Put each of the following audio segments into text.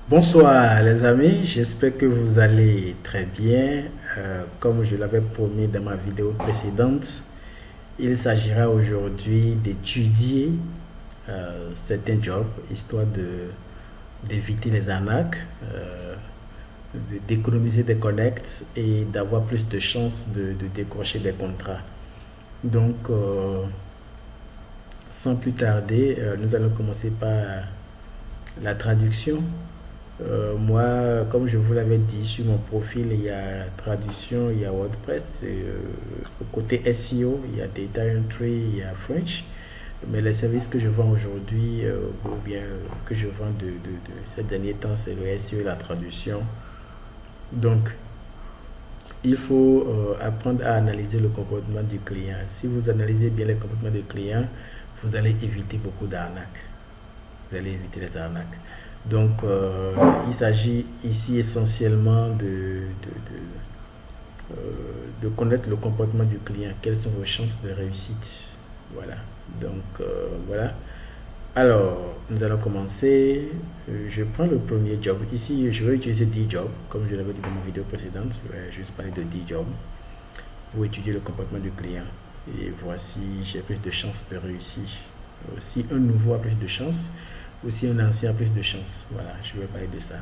Bonsoir les amis, j'espère que vous allez très bien. Comme je l'avais promis dans ma vidéo précédente, il s'agira aujourd'hui d'étudier certains jobs, histoire d'éviter les arnaques, d'économiser des connects et d'avoir plus de chances de décrocher des contrats. Donc, sans plus tarder, nous allons commencer par la traduction. Moi, comme je vous l'avais dit, sur mon profil, il y a traduction, il y a WordPress. Côté SEO, il y a Data Entry, il y a French. Mais les services que je vends aujourd'hui, ou bien que je vends de ces derniers temps, c'est le SEO et la traduction. Donc, il faut apprendre à analyser le comportement du client. Si vous analysez bien le comportement du client, vous allez éviter beaucoup d'arnaques. Vous allez éviter les arnaques. Donc, il s'agit ici essentiellement de connaître le comportement du client. Quelles sont vos chances de réussite? Voilà. Donc, voilà. Alors, nous allons commencer. Je prends le premier job. Ici, je vais utiliser 10 jobs. Comme je l'avais dit dans ma vidéo précédente, je vais juste parler de 10 jobs pour étudier le comportement du client. Et voici, j'ai plus de chances de réussir. Si un nouveau a plus de chances, ou si un ancien a plus de chances. Voilà, je vais parler de ça.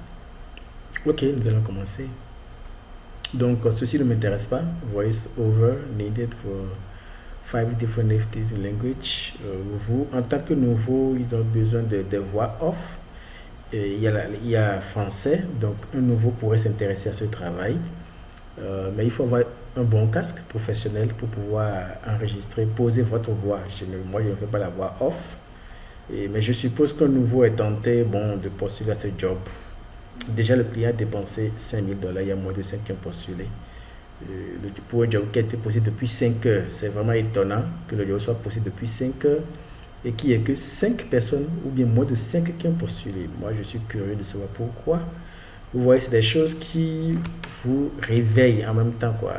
Ok, nous allons commencer. Donc, ceci ne m'intéresse pas. Voice over needed for 5 different native languages. Vous, en tant que nouveau, ils ont besoin de voix off. Et il y a français, donc un nouveau pourrait s'intéresser à ce travail. Mais il faut avoir un bon casque professionnel pour pouvoir enregistrer, poser votre voix. Moi, je ne fais pas la voix off. Mais je suppose qu'un nouveau est tenté de postuler à ce job. Déjà, le client a dépensé $5 000, il y a moins de 5 qui ont postulé. Pour un job qui a été posé depuis 5 heures, c'est vraiment étonnant que le job soit posé depuis 5 heures et qu'il n'y ait que 5 personnes ou bien moins de 5 qui ont postulé. Moi, je suis curieux de savoir pourquoi. Vous voyez, c'est des choses qui vous réveillent en même temps, quoi.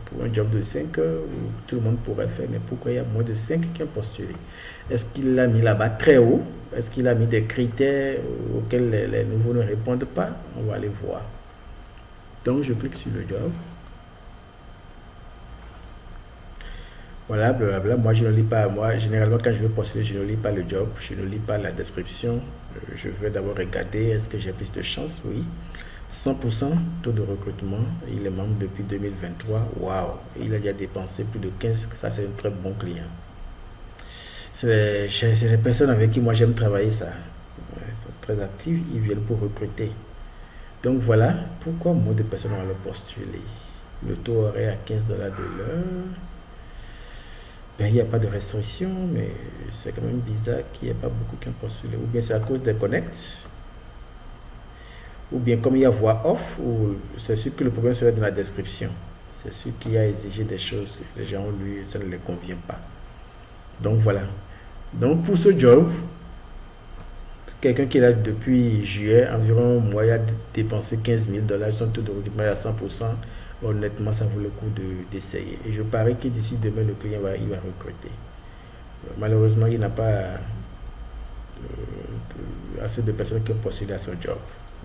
Pour un job de 5 heures, où tout le monde pourrait faire, mais pourquoi il y a moins de 5 qui ont postulé? Est-ce qu'il l'a mis là-bas très haut? Est-ce qu'il a mis des critères auxquels les nouveaux ne répondent pas? On va aller voir. Donc, je clique sur le job. Voilà, blablabla. Moi, je ne lis pas. Moi, généralement, quand je veux postuler, je ne lis pas le job. Je ne lis pas la description. Je vais d'abord regarder, est-ce que j'ai plus de chance? Oui. 100% taux de recrutement. Il est membre depuis 2023. Waouh! Il a déjà dépensé plus de 15. Ça, c'est un très bon client. C'est les personnes avec qui moi j'aime travailler ça. Ils sont très actifs, ils viennent pour recruter. Donc voilà pourquoi moins de personnes vont le postuler. Le taux horaire à $15 de l'heure. Ben, il n'y a pas de restriction, mais c'est quand même bizarre qu'il n'y ait pas beaucoup qui ont postulé. Ou bien c'est à cause des connects, ou bien comme il y a voix off, ou c'est sûr que le problème serait dans la description. C'est sûr qu'il y a exigé des choses, les gens, lui, ça ne les convient pas. Donc voilà. Donc pour ce job, quelqu'un qui est là depuis juillet, environ un mois, il a dépensé $15 000, son taux de recrutement est à 100%. Honnêtement, ça vaut le coup d'essayer. Et je parie que d'ici demain, le client il va recruter. Malheureusement, il n'a pas assez de personnes qui ont postulé à son job.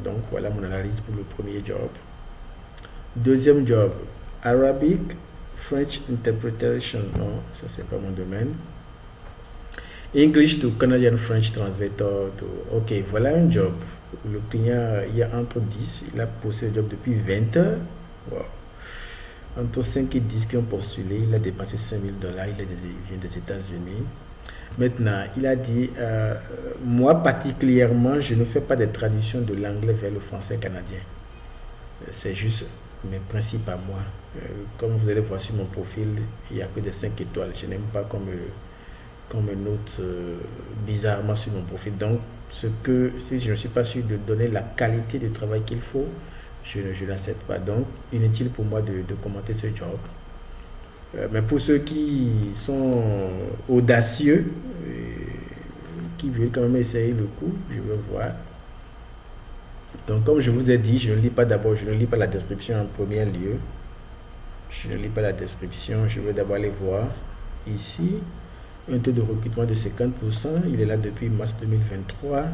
Donc voilà mon analyse pour le premier job. Deuxième job, Arabic French Interpretation. Non, ça c'est pas mon domaine. English to Canadian French Translator. Ok, voilà un job. Le client, il y a entre 10, il a posté le job depuis 20 heures. Wow. Entre 5 et 10 qui ont postulé, il a dépensé $5 000, il vient des États-Unis. Maintenant, il a dit, moi particulièrement, je ne fais pas de traduction de l'anglais vers le français canadien. C'est juste mes principes à moi. Comme vous allez voir sur mon profil, il n'y a que des 5 étoiles. Je n'aime pas qu'on me note bizarrement sur mon profil. Donc, si je ne suis pas sûr de donner la qualité de travail qu'il faut, je ne l'accepte pas. Donc, inutile pour moi de commenter ce job. Mais pour ceux qui sont audacieux, qui veulent quand même essayer le coup, je vais voir. Donc, comme je vous ai dit, je ne lis pas la description en premier lieu. Je ne lis pas la description, je vais d'abord aller voir ici. Un taux de recrutement de 50%, il est là depuis mars 2023.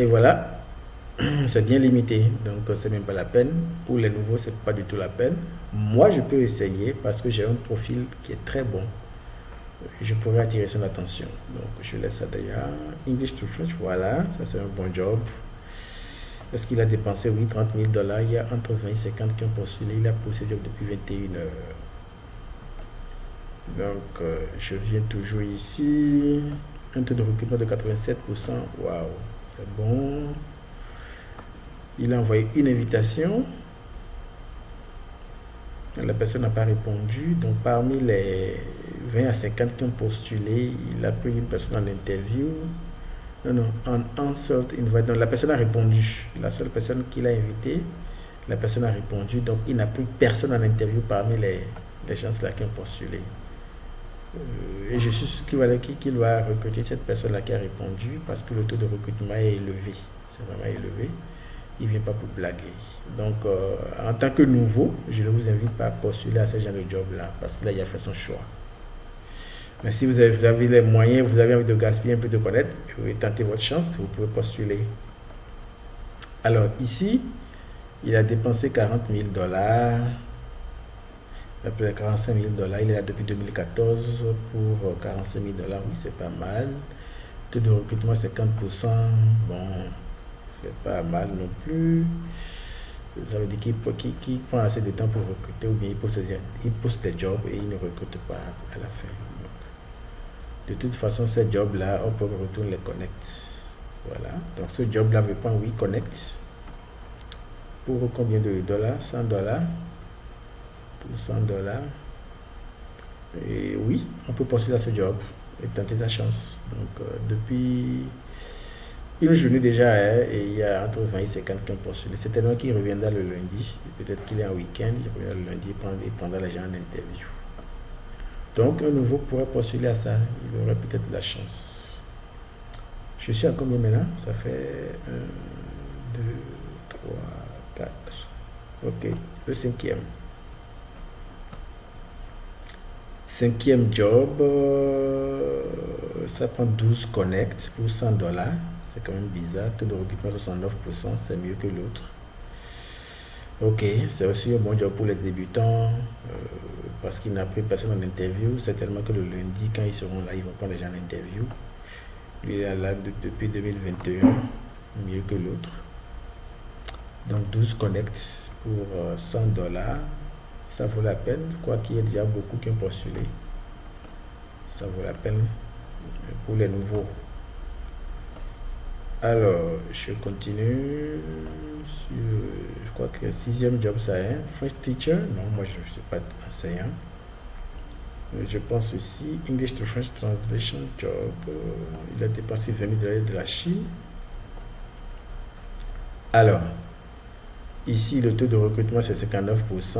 Et voilà, c'est bien limité, donc c'est même pas la peine. Pour les nouveaux, c'est pas du tout la peine. Moi, je peux essayer parce que j'ai un profil qui est très bon. Je pourrais attirer son attention. Donc, je laisse ça d'ailleurs. English to French, voilà, ça c'est un bon job. Est-ce qu'il a dépensé? Oui, 30 000 dollars. Il y a entre 20 et 50 qui ont postulé. Il a posté depuis 21 heures. Donc, je viens toujours ici. Un taux de recrutement de 87%. Waouh, c'est bon. Il a envoyé une invitation. La personne n'a pas répondu. Donc, parmi les 20 à 50 qui ont postulé, il a pris une personne en interview. Non, en answered invite. Donc, la personne a répondu. La seule personne qu'il a invitée, la personne a répondu. Donc, il n'a pris personne en interview parmi les gens là qui ont postulé. Et je suis sûr qu'il va recruter cette personne-là qui a répondu parce que le taux de recrutement est élevé. C'est vraiment élevé. Il ne vient pas pour blaguer. Donc, en tant que nouveau, je ne vous invite pas à postuler à ce genre de job-là parce que là, il a fait son choix. Mais si vous avez les moyens, vous avez envie de gaspiller un peu de connaître, vous pouvez tenter votre chance, vous pouvez postuler. Alors, ici, il a dépensé 40 000 dollars. Après 45 000 dollars, il est là depuis 2014 pour 45 000 dollars. Oui, c'est pas mal. Taux de recrutement 50%. Bon, c'est pas mal non plus. Ça veut dire qu'il prend assez de temps pour recruter ou bien il poste des jobs et il ne recrute pas à la fin. De toute façon, ces jobs-là, on peut retourner les connect. Voilà. Donc, ce job-là veut prendre oui connect. Pour combien de dollars? 100 dollars. Pour 100 dollars. Et oui, on peut postuler à ce job et tenter ta chance. Donc, depuis une journée déjà, et il y a entre 20 et 50 qui ont postulé. C'est tellement qu'il reviendra le lundi. Peut-être qu'il est en week-end, il reviendra le lundi et prendra les gens en interview. Donc, un nouveau pourrait postuler à ça. Il aurait peut-être de la chance. Je suis à combien maintenant? Ça fait 1, 2, 3, 4. Ok, le cinquième. Cinquième job, ça prend 12 connects pour 100 dollars. C'est quand même bizarre. Taux de recrutement 69%, c'est mieux que l'autre. Ok, c'est aussi un bon job pour les débutants parce qu'il n'a pris personne en interview. C'est tellement que le lundi, quand ils seront là, ils vont prendre les gens en interview. Lui, il est là depuis 2021, mieux que l'autre. Donc 12 connects pour 100 dollars. Ça vaut la peine, quoi qu'il y ait déjà beaucoup qui ont postulé. Ça vaut la peine pour les nouveaux. Alors, je continue. Je crois que le sixième job, ça est French teacher. Non, moi, je ne suis pas enseignant. Je pense aussi English to French translation job. Il a dépensé 20 000 dollars de la Chine. Alors, ici, le taux de recrutement, c'est 59%.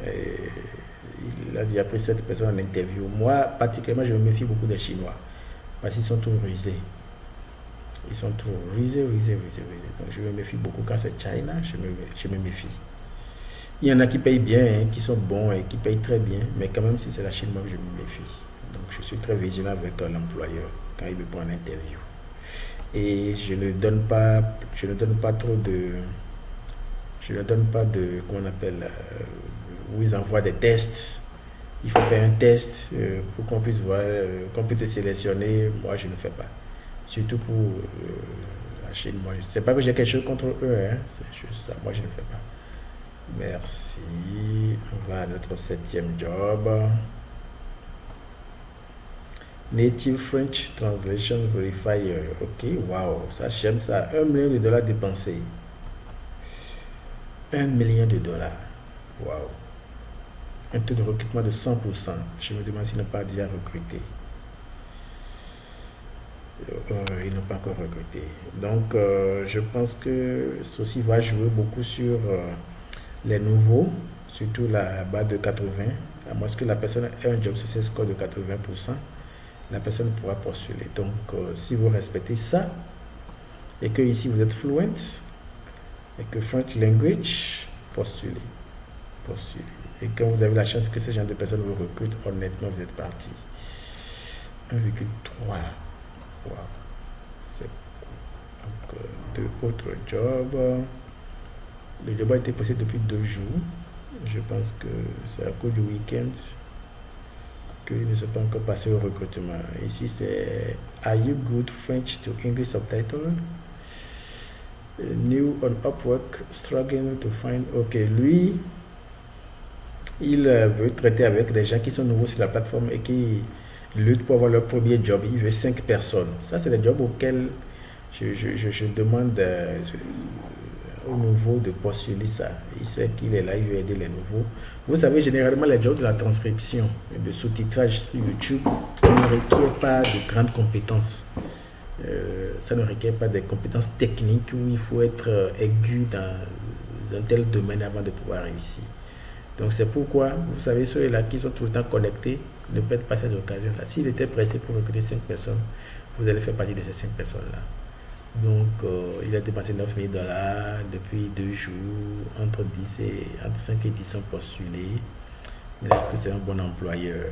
Et il a déjà pris cette personne en interview. Moi, particulièrement, je me méfie beaucoup des Chinois. Parce qu'ils sont tous rusés. Ils sont trop rusés. Donc, je me méfie beaucoup. Quand c'est China, je me méfie. Il y en a qui payent bien, hein, qui sont bons et qui payent très bien. Mais quand même, si c'est la Chine, moi, je me méfie. Donc, je suis très vigilant avec l'employeur quand il me prend en interview. Et je ne donne pas trop de... Je ne donne pas de, comment on appelle, où ils envoient des tests. Il faut faire un test pour qu'on puisse voir, qu'on puisse te sélectionner. Moi, je ne fais pas. Surtout pour la Chine. Moi, c'est pas que j'ai quelque chose contre eux, hein, c'est juste ça. Moi, je ne fais pas. Merci. On va à notre septième job. Native French Translation Verifier. Ok, wow, ça j'aime ça. 1 million de dollars dépensés. 1 million de dollars. Wow. Un taux de recrutement de 100%. Je me demande s'ils n'ont pas déjà recruté. Ils n'ont pas encore recruté. Donc, je pense que ceci va jouer beaucoup sur les nouveaux, surtout la base de 80. À moins que la personne ait un job sur ce score de 80%, la personne pourra postuler. Donc, si vous respectez ça, et que ici vous êtes fluent, et que French language, postulez. Et quand vous avez la chance que ce genre de personnes vous recrutent, honnêtement, vous êtes parti. 1,3. Wow. C'est cool. Donc, autre job. Le job a été posté depuis 2 jours. Je pense que c'est à cause du week-end qu'ils ne sont pas encore passés au recrutement. Ici, c'est Are you good French to English subtitle? New on Upwork, struggling to find. Ok, lui, il veut traiter avec des gens qui sont nouveaux sur la plateforme et qui luttent pour avoir leur premier job. Il veut 5 personnes. Ça, c'est des jobs auxquels je demande aux nouveaux de postuler ça. Il sait qu'il est là, il veut aider les nouveaux. Vous savez, généralement, les jobs de la transcription et de sous-titrage sur YouTube ne requièrent pas de grandes compétences. Ça ne requiert pas des compétences techniques où il faut être aigu dans un tel domaine avant de pouvoir réussir. Donc c'est pourquoi, vous savez, ceux-là qui sont tout le temps connectés ne perdent pas ces occasions-là. S'il était pressé pour recruter 5 personnes, vous allez faire partie de ces 5 personnes-là. Donc il a dépensé 9 000 $ depuis 2 jours, entre 5 et 10 sont postulés. Mais est-ce que c'est un bon employeur?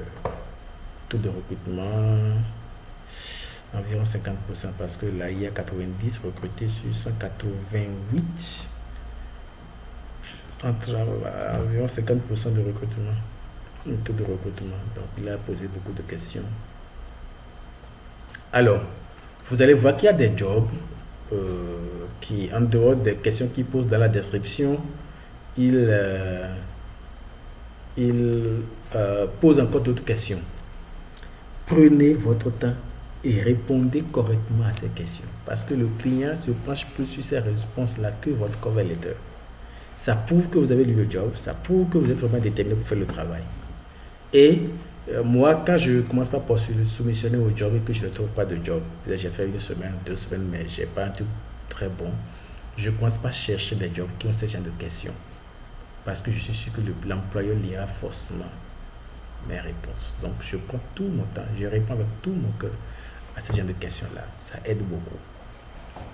Taux de recrutement environ 50%, parce que là il y a 90 recrutés sur 188, environ 50% de recrutement, un taux de recrutement. Donc il a posé beaucoup de questions. Alors, vous allez voir qu'il y a des jobs qui, en dehors des questions qu'il pose dans la description, il pose encore d'autres questions. Prenez votre temps et répondez correctement à ces questions, parce que le client se penche plus sur ces réponses-là que votre cover letter. Ça prouve que vous avez lu le job, ça prouve que vous êtes vraiment déterminé pour faire le travail. Et moi, quand je commence par soumissionner au job et que je ne trouve pas de job, j'ai fait 1 semaine, 2 semaines, mais je n'ai pas un truc très bon, je ne commence pas à chercher des jobs qui ont ce genre de questions, parce que je suis sûr que l'employeur lira forcément mes réponses. Donc je prends tout mon temps, je réponds avec tout mon cœur à ce genre de questions-là. Ça aide beaucoup.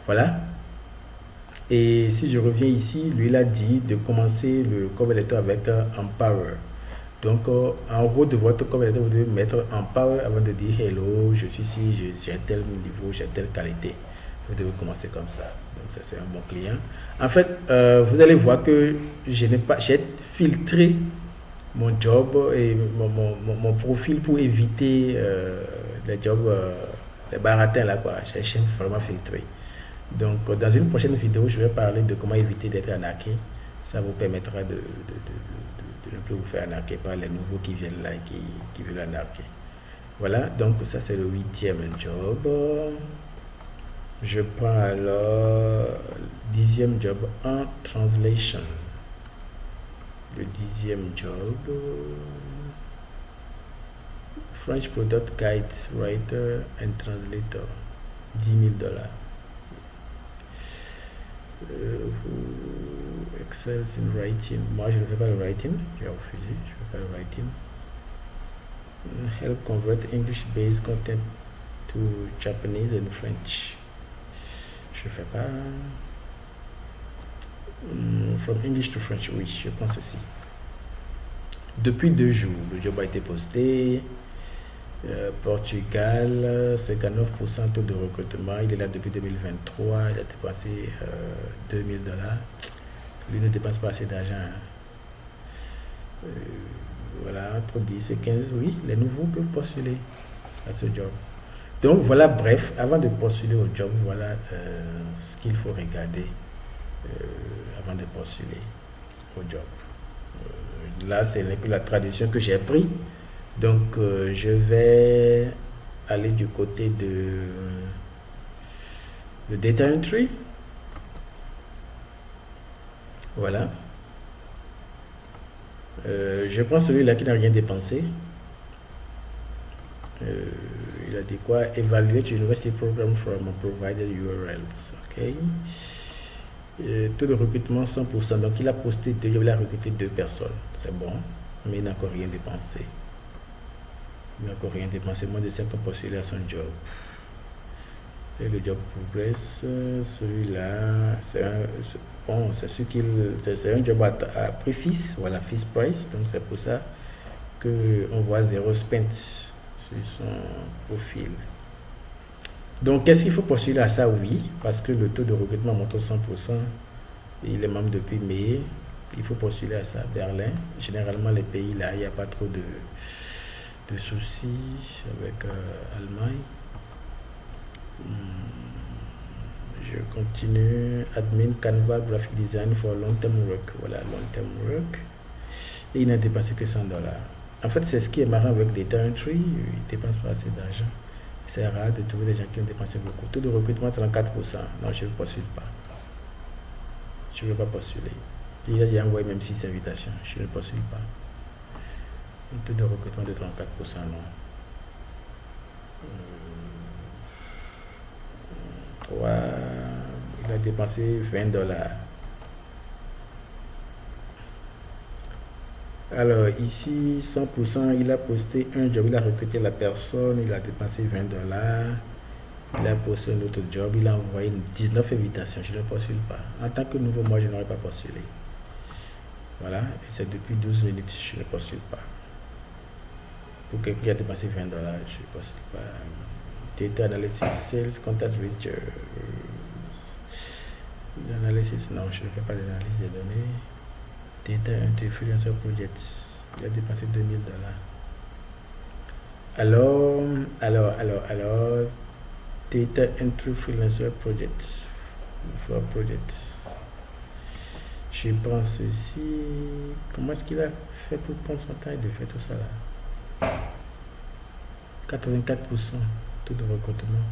Voilà. Et si je reviens ici, lui il a dit de commencer le cover letter avec Empower. Donc en haut de votre cover letter, vous devez mettre Empower avant de dire hello, je suis ici, j'ai tel niveau, j'ai telle qualité. Vous devez commencer comme ça. Donc ça, c'est un bon client. En fait, vous allez voir que j'ai filtré mon job et mon profil pour éviter les jobs, les baratins là quoi. J'ai vraiment filtré. Donc dans une prochaine vidéo, je vais parler de comment éviter d'être arnaqué. Ça vous permettra de ne plus vous faire arnaquer par les nouveaux qui viennent là et qui veulent arnaquer. Voilà, donc ça c'est le 8e job. Je prends alors 10e job en translation. Le 10e job, French Product Guide Writer and Translator, 10 000 $. Who excels in writing. Moi, je ne fais pas le writing, j'ai refusé, je ne fais pas le writing. Help convert English-based content to Japanese and French. Je ne fais pas. From English to French, oui, je pense aussi. Depuis 2 jours, le job a été posté. Portugal, 59% taux de recrutement. Il est là depuis 2023. Il a dépensé 2 000 $. Lui ne dépense pas assez d'argent. Voilà, entre 10 et 15, oui, les nouveaux peuvent postuler à ce job. Donc voilà, bref, avant de postuler au job, voilà ce qu'il faut regarder avant de postuler au job. Là, c'est la traduction que j'ai pris. Donc, je vais aller du côté de data entry. Voilà. Je prends celui-là qui n'a rien dépensé. Il a dit quoi? Evaluate university program from provided URLs. Ok. Taux de recrutement 100%. Donc, il a posté il a recruté 2 personnes. C'est bon. Mais il n'a encore rien dépensé. Il n'a encore rien dépensé. Moins de 5 ans postulés à son job. Et le job progress. Celui-là, c'est un job à prix fixe. Voilà, fixed price. Donc, c'est pour ça qu'on voit 0 spent sur son profil. Donc, qu'est-ce qu'il faut postuler à ça? Oui, parce que le taux de recrutement monte au 100%. Il est même depuis mai. Il faut postuler à ça. Berlin, généralement, les pays là, il n'y a pas trop de soucis avec Allemagne. Je continue. Admin Canva Graphic Design for Long Term Work. Voilà, Long Term Work. Et il n'a dépensé que $100. En fait, c'est ce qui est marrant avec Data Entry. Il ne dépense pas assez d'argent. C'est rare de trouver des gens qui ont dépensé beaucoup. Taux de recrutement 34%. Non, je ne postule pas. Je ne veux pas postuler. Il a déjà envoyé même 6 invitations. Je ne postule pas. Un taux de recrutement de 34%, non. 3, il a dépensé $20. Alors ici, 100%, il a posté un job, il a recruté la personne, il a dépensé $20. Il a posté un autre job, il a envoyé 19 invitations. Je ne postule pas. En tant que nouveau, moi, je n'aurais pas postulé. Voilà, et c'est depuis 12 minutes, je ne postule pas. Pour quelqu'un qui a dépensé $20, je ne postule pas. Data Analysis, Sales, Contact Reach, l'analysis, non, je ne fais pas l'analyse des données. Data Entry Freelancer Project, il a dépensé $2000. Alors, Data Entry Freelancer Project, je prends ceci. Comment est-ce qu'il a fait pour prendre son temps et de faire tout ça là? 84% taux de recrutement.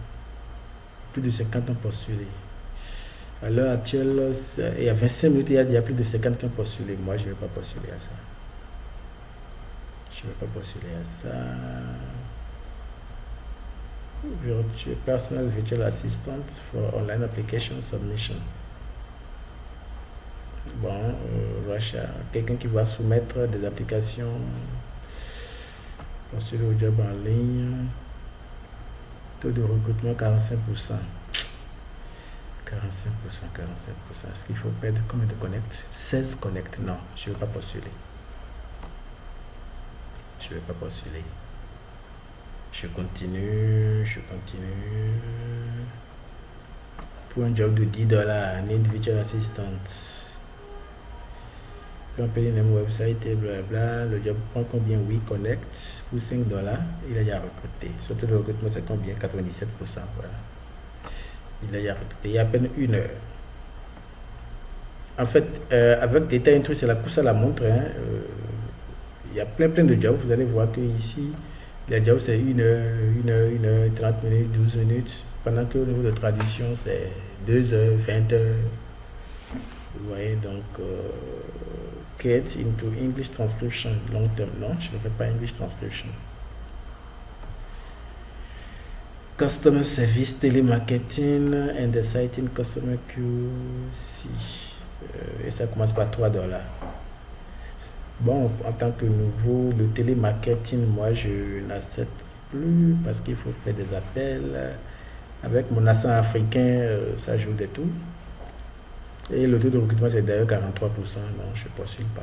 Plus de 50 ans postulés. À l'heure actuelle, il y a 25 minutes, il y a plus de 50 qui ont postulé. Moi, je ne vais pas postuler à ça. Je ne vais pas postuler à ça. Personal Virtual Assistant for Online Application Submission. Bon, Russia, quelqu'un qui va soumettre des applications, postuler au job en ligne. Taux de recrutement 45%. 45%. Est-ce qu'il faut perdre combien de connects? 16 connects. Non, je ne vais pas postuler. Je continue. Pour un job de $10, un individual assistant. Company name website et blablabla. Le job prend combien? Oui, connect. Pour $5, il a déjà recruté. Surtout le recrutement, c'est combien? 97%. Voilà. Il a déjà recruté il y a à peine 1 heure. En fait, avec Data Entry, c'est la course à la montre. Il y a plein de jobs. Vous allez voir que ici, les jobs, c'est 1 heure, 30 minutes, 12 minutes. Pendant que au niveau de traduction, c'est 2 heures, 20 heures. Vous voyez, donc, get into English transcription long term. Non, je ne fais pas English transcription. Customer service, télémarketing, and exciting customer QC. Et ça commence par $3. Bon, en tant que nouveau, le télémarketing, moi, je n'accepte plus parce qu'il faut faire des appels. Avec mon accent africain, ça joue des tours. Et le taux de recrutement, c'est d'ailleurs 43%. Non, je ne postule pas.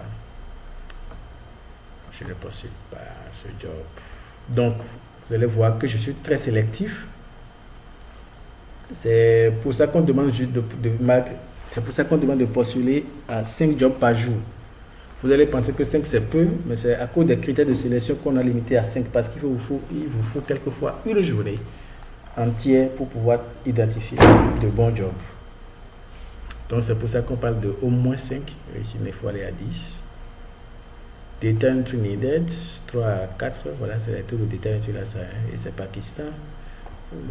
Je ne postule pas à ce job. Donc, vous allez voir que je suis très sélectif. C'est pour ça qu'on demande c'est pour ça qu'on demande de postuler à 5 jobs par jour. Vous allez penser que 5 c'est peu, mais c'est à cause des critères de sélection qu'on a limité à 5 parce qu'il vous faut quelquefois une journée entière pour pouvoir identifier de bons jobs. Donc c'est pour ça qu'on parle de au moins 5. Ici, il faut aller à 10. Data entry needed, 3 à 4. Voilà, c'est les taux de data entry là, ça, et c'est Pakistan.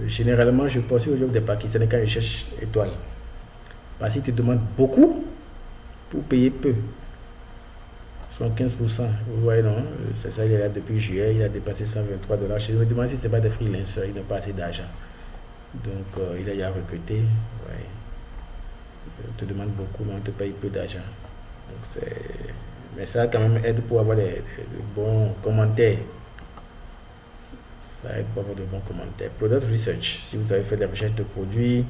Généralement, je postule aux jobs des Pakistanais quand je cherche étoile. Parce qu'ils te demandent beaucoup pour payer peu. Soit 15%. Vous voyez, non? C'est ça, il est là depuis juillet, il a dépassé $123. Je me demande si ce n'est pas des freelancers, ils n'ont pas assez d'argent. Donc, il a déjà recruté. Ouais. On te demande beaucoup, mais on te paye peu d'argent. Mais ça, quand même, aide pour avoir de bons commentaires. Ça aide pour avoir de bons commentaires. Product Research, si vous avez fait de la recherche de produits,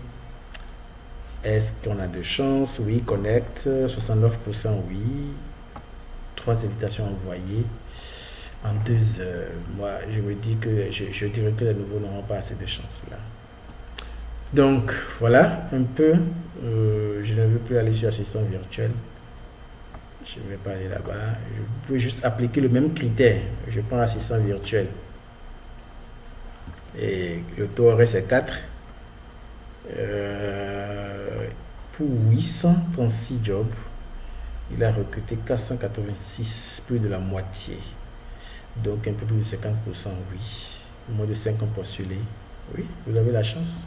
est-ce qu'on a de chance? Oui, connect, 69%, oui. 3 invitations envoyées en 2 heures. Moi, je me dis que je dirais que les nouveaux n'auront pas assez de chance là. Donc voilà un peu. Je ne veux plus aller sur assistant virtuel. Je ne vais pas aller là-bas. Je peux juste appliquer le même critère. Je prends assistant virtuel. Et le taux horaire c'est 4. Pour 836 jobs, il a recruté 486, plus de la moitié. Donc un peu plus de 50%, oui. Moins de 5 ont postulé. Oui, vous avez la chance.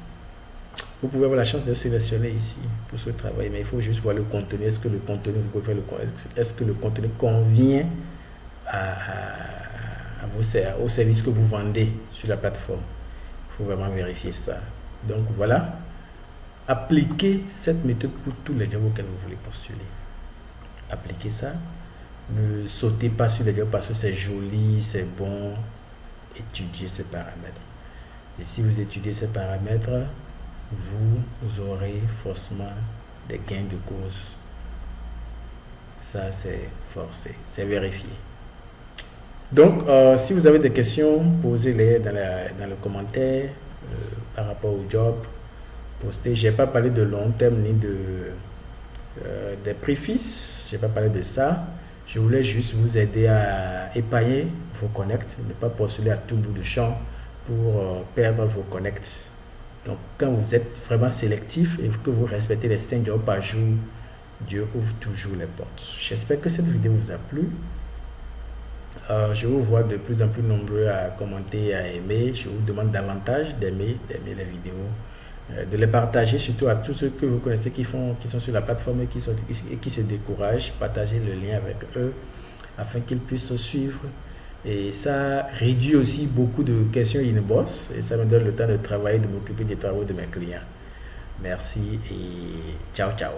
Vous pouvez avoir la chance de sélectionner ici pour ce travail, mais il faut juste voir le contenu. Est-ce que le contenu, vous pouvez faire est-ce que le contenu convient au service que vous vendez sur la plateforme? Il faut vraiment vérifier ça. Donc voilà, appliquez cette méthode pour tous les jobs auxquels vous voulez postuler. Appliquez ça. Ne sautez pas sur les jobs parce que c'est joli, c'est bon. Étudiez ces paramètres. Et si vous étudiez ces paramètres, vous aurez forcément des gains de cause. Ça, c'est forcé, c'est vérifié. Donc, si vous avez des questions, posez-les dans le commentaire par rapport au job. Postez. Je n'ai pas parlé de long terme ni des préfices. Je n'ai pas parlé de ça. Je voulais juste vous aider à épargner vos connects, ne pas postuler à tout bout de champ pour perdre vos connects. Donc, quand vous êtes vraiment sélectif et que vous respectez les 5 jobs par jour, Dieu ouvre toujours les portes. J'espère que cette vidéo vous a plu. Je vous vois de plus en plus nombreux à commenter, à aimer. Je vous demande davantage d'aimer les vidéos, de les partager surtout à tous ceux que vous connaissez qui sont sur la plateforme et qui se découragent. Partagez le lien avec eux afin qu'ils puissent suivre. Et ça réduit aussi beaucoup de questions inbox et ça me donne le temps de travailler, de m'occuper des travaux de mes clients. Merci et ciao, ciao.